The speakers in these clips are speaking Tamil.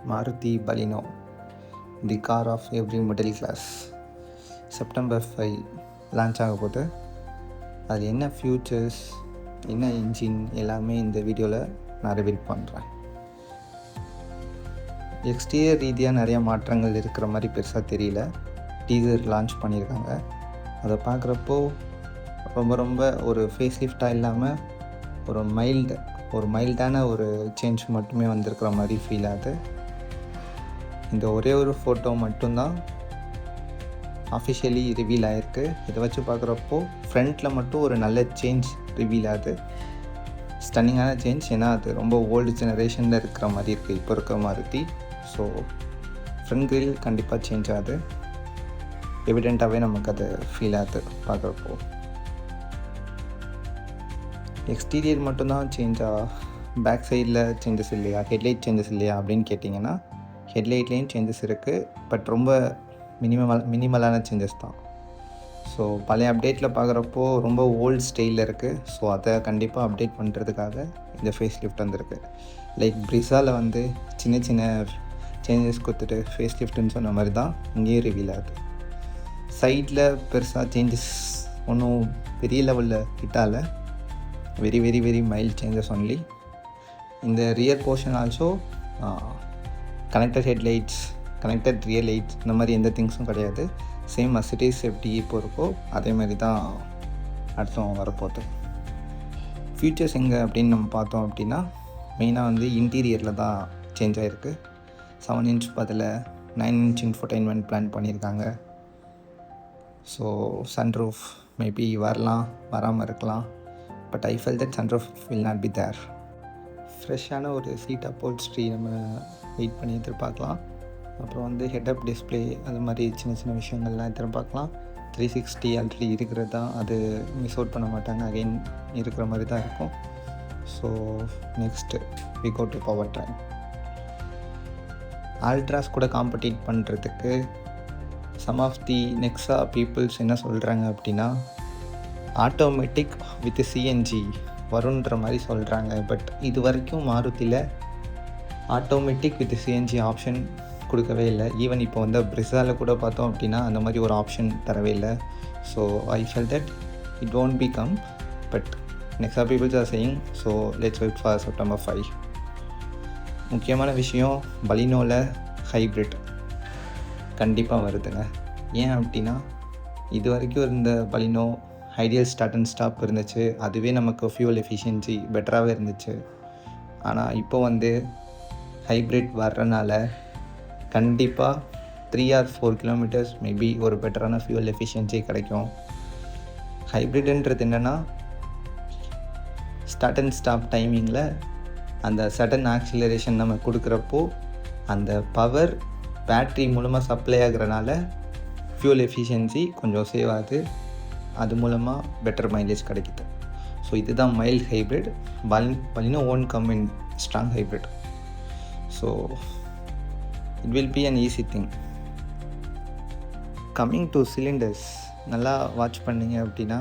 Maruti Baleno, the car of every middle class. September 5 launch ஆக போகுது. அது என்ன ஃபியூச்சர்ஸ், என்ன இன்ஜின் எல்லாமே இந்த வீடியோவில் நான் ரிவீல் பண்ணுறேன். எக்ஸ்டீரியர் ரீதியாக நிறைய மாற்றங்கள் இருக்கிற மாதிரி பெருசாக தெரியல. டீசர் லான்ச் பண்ணியிருக்காங்க. அதை பார்க்குறப்போ ரொம்ப ஒரு ஃபேஸ் லிஃப்டாக இல்லாமல் ஒரு மைல்டான ஒரு சேஞ்ச் மட்டுமே வந்திருக்கிற மாதிரி ஃபீல் ஆகுது. இந்த ஒரே ஒரு ஃபோட்டோ மட்டும்தான் ஆஃபிஷியலி ரிவீல் ஆகிருக்கு. இதை வச்சு பார்க்குறப்போ ஃப்ரண்ட்டில் மட்டும் ஒரு நல்ல சேஞ்ச் ரிவீல் ஆகுது. ஸ்டன்னிங்கான சேஞ்ச். ஏன்னா அது ரொம்ப ஓல்டு ஜெனரேஷனில் இருக்கிற மாதிரி இருக்குது இப்போ இருக்கிற மாருதி. ஸோ ஃப்ரண்ட் கிரில் கண்டிப்பாக சேஞ்ச் ஆகுது. எவிடெண்ட்டாகவே நமக்கு அது ஃபீல் ஆகுது பார்க்குறப்போ. எக்ஸ்டீரியர் மட்டும்தான் சேஞ்சா, பேக் சைடில் சேஞ்சஸ் இல்லையா, ஹெட்லைட் சேஞ்சஸ் இல்லையா அப்படின்னு கேட்டிங்கன்னா ஹெட்லைட்லேயும் சேஞ்சஸ் இருக்குது. பட் ரொம்ப மினிமலான சேஞ்சஸ் தான். ஸோ பழைய அப்டேட்டில் பார்க்குறப்போ ரொம்ப ஓல்டு ஸ்டைலில் இருக்குது. ஸோ அதை கண்டிப்பாக அப்டேட் பண்ணுறதுக்காக இந்த ஃபேஸ் லிஃப்ட் வந்திருக்கு. லைக் பிரிஸாவில் வந்து சின்ன சேஞ்சஸ் கொடுத்துட்டு ஃபேஸ் லிஃப்ட்டுன்னு சொன்ன மாதிரி தான் இங்கேயும் ரிவீல் ஆகுது. சைடில் பெருசாக சேஞ்சஸ் ஒன்றும் பெரிய லெவலில் கிட்டால, very very very mild changes only. இந்த rear portion also connected headlights, connected rear lights, இந்த மாதிரி எந்த திங்ஸும் கிடையாது. சேம் அசிட்டிஸ் எப்படி இப்போ இருக்கோ அதே மாதிரி தான் அடுத்தவங்க வரப்போகுது. ஃபியூச்சர்ஸ் எங்கே அப்படின்னு நம்ம பார்த்தோம் அப்படின்னா மெயினாக வந்து இன்டீரியரில் தான் சேஞ்ச் ஆகிருக்கு. 7 inch பதில் 9 inch இன்ஃபோர்டைன்மெண்ட் பிளான் பண்ணியிருக்காங்க. ஸோ சன்ரூஃப் மேபி வரலாம், வராமல் இருக்கலாம். But I feel that sunroof will not be there. ஃப்ரெஷ்ஷான ஒரு சீட் அப்போல்ஸ்ட்ரி நம்ம வெயிட் பண்ணி எதிர்பார்க்கலாம். அப்புறம் வந்து ஹெட்அப் டிஸ்பிளே, அது மாதிரி சின்ன விஷயங்கள்லாம் எதிர்பார்க்கலாம். 360 ஆல்ரெடி இருக்கிறது தான், அது மிஸ் அவுட் பண்ண மாட்டாங்க. அகைன் இருக்கிற மாதிரி தான் இருக்கும். So next we go to powertrain. Altroz கூட காம்படிட் பண்ணுறதுக்கு some of the Nexa peoples என்ன சொல்கிறாங்க அப்படின்னா ஆட்டோமேட்டிக் வித் சிஎன்ஜி வருன்ற மாதிரி சொல்கிறாங்க. பட் இது வரைக்கும் மாருதியில் ஆட்டோமேட்டிக் வித் சிஎன்ஜி ஆப்ஷன் கொடுக்கவே இல்லை. ஈவன் இப்போ வந்து பிரிஸாவில் கூட பார்த்தோம் அப்படின்னா அந்த மாதிரி ஒரு ஆப்ஷன் தரவே இல்லை. So I feel that it won't be come, but next peoples are saying. So let's wait for September 5. முக்கியமான விஷயம், பலினோவில் ஹைப்ரிட் கண்டிப்பாக வருதுங்க. ஏன் அப்படின்னா இது வரைக்கும் இருந்த Baleno ideal start and stop இருந்துச்சு. அதுவே நமக்கு ஃபியூல் எஃபிஷியன்சி பெட்டராகவே இருந்துச்சு. ஆனால் இப்போ வந்து ஹைப்ரிட் வர்றனால கண்டிப்பாக 3 or 4 kilometers மேபி ஒரு பெட்டரான ஃபியூல் எஃபிஷியன்சி கிடைக்கும். ஹைப்ரிட்ன்றது என்னென்னா ஸ்டார்ட் அண்ட் ஸ்டாப் டைமிங்கில் அந்த சடன் ஆக்சிலரேஷன் நம்ம கொடுக்குறப்போ அந்த பவர் பேட்ரி மூலமாக சப்ளை ஆகுறனால ஃபியூல் எஃபிஷியன்சி கொஞ்சம் சேவ் ஆகுது. அது மூலமாக பெட்டர் மைலேஜ் கிடைக்குது. ஸோ இதுதான் mild hybrid. Baleno own come in strong hybrid. So it will be an easy thing. Coming to cylinders, நல்லா வாட்ச் பண்ணிங்க அப்படின்னா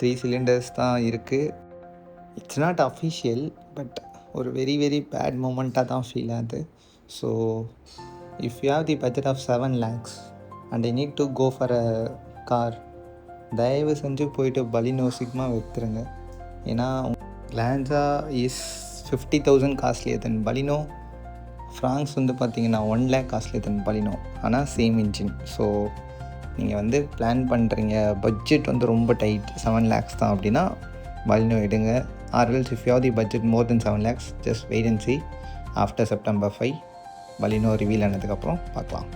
3 cylinders தான் இருக்குது. இட்ஸ் நாட் அஃபிஷியல், பட் ஒரு வெரி வெரி பேட் மூமெண்ட்டாக தான் ஃபீல் ஆகுது. So if you have the budget of 7 lakhs and I need to go for a car, தயவு செஞ்சு போயிட்டு பலினோ சிக்மா வைத்துருங்க. ஏன்னா Lanza is 50,000 costlier than Baleno. Fronx வந்து பார்த்திங்கன்னா 1 lakh காஸ்ட்லியர் தென் பலினோ. ஆனால் சேம் இன்ஜின். ஸோ நீங்கள் வந்து பிளான் பண்ணுறீங்க, பட்ஜெட் வந்து ரொம்ப டைட் 7 lakhs தான் அப்படின்னா பலினோ எடுங்க. Or else if you have the budget more than 7 lakhs, just wait and see after September 5 Baleno reveal ஆனதுக்கப்புறம் பார்க்கலாம்.